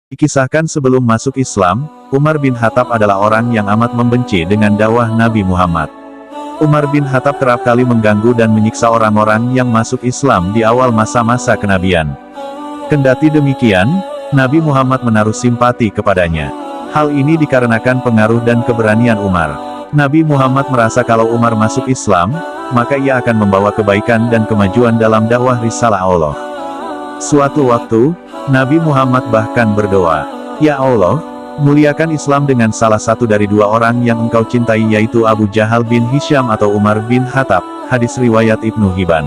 Dikisahkan sebelum masuk Islam, Umar bin Khattab adalah orang yang amat membenci dengan dakwah Nabi Muhammad. Umar bin Khattab kerap kali mengganggu dan menyiksa orang-orang yang masuk Islam di awal masa-masa kenabian. Kendati demikian, Nabi Muhammad menaruh simpati kepadanya. Hal ini dikarenakan pengaruh dan keberanian Umar. Nabi Muhammad merasa kalau Umar masuk Islam, maka ia akan membawa kebaikan dan kemajuan dalam dakwah risalah Allah. Suatu waktu, Nabi Muhammad bahkan berdoa, "Ya Allah, muliakan Islam dengan salah satu dari dua orang yang engkau cintai, yaitu Abu Jahal bin Hisham atau Umar bin Khattab." Hadis riwayat Ibnu Hibban.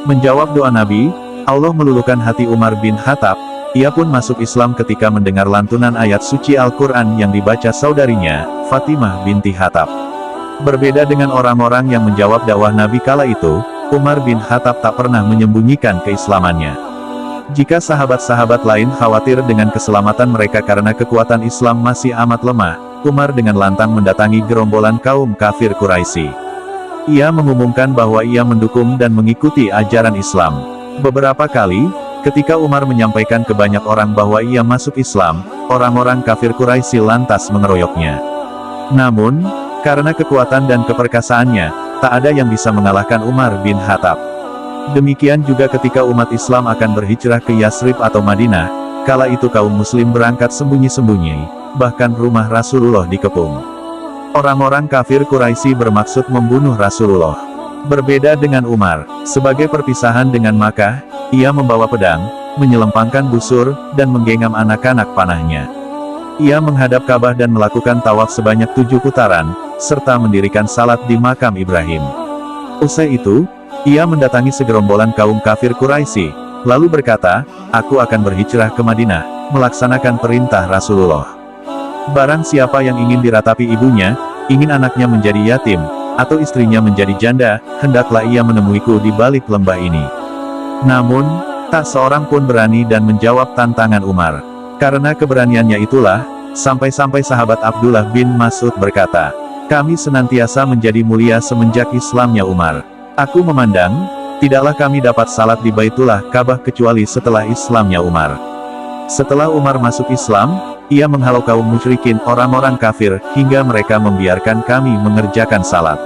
Menjawab doa Nabi, Allah meluluhkan hati Umar bin Khattab. Ia pun masuk Islam ketika mendengar lantunan ayat suci Al-Quran yang dibaca saudarinya, Fatimah binti Khattab. Berbeda dengan orang-orang yang menjawab dakwah Nabi kala itu, Umar bin Khattab tak pernah menyembunyikan keislamannya. Jika sahabat-sahabat lain khawatir dengan keselamatan mereka karena kekuatan Islam masih amat lemah, Umar dengan lantang mendatangi gerombolan kaum kafir Quraisy. Ia mengumumkan bahwa ia mendukung dan mengikuti ajaran Islam. Beberapa kali, ketika Umar menyampaikan ke banyak orang bahwa ia masuk Islam, orang-orang kafir Quraisy lantas mengeroyoknya. Namun, karena kekuatan dan keperkasaannya, tak ada yang bisa mengalahkan Umar bin Khattab. Demikian juga ketika umat Islam akan berhijrah ke Yasrib atau Madinah, kala itu kaum muslim berangkat sembunyi-sembunyi, bahkan rumah Rasulullah dikepung. Orang-orang kafir Quraisy bermaksud membunuh Rasulullah. Berbeda dengan Umar, sebagai perpisahan dengan Makkah, ia membawa pedang, menyelempangkan busur, dan menggenggam anak-anak panahnya. Ia menghadap Ka'bah dan melakukan tawaf sebanyak 7 putaran, serta mendirikan salat di makam Ibrahim. Usai itu, ia mendatangi segerombolan kaum kafir Quraisy, lalu berkata, "Aku akan berhijrah ke Madinah, melaksanakan perintah Rasulullah. Barang siapa yang ingin diratapi ibunya, ingin anaknya menjadi yatim, atau istrinya menjadi janda, hendaklah ia menemuiku di balik lembah ini." Namun, tak seorang pun berani dan menjawab tantangan Umar. Karena keberaniannya itulah, sampai-sampai sahabat Abdullah bin Mas'ud berkata, "Kami senantiasa menjadi mulia semenjak Islamnya Umar. Aku memandang, tidaklah kami dapat salat di Baitullah Ka'bah kecuali setelah Islamnya Umar." Setelah Umar masuk Islam, ia menghalau kaum musyrikin orang-orang kafir, hingga mereka membiarkan kami mengerjakan salat.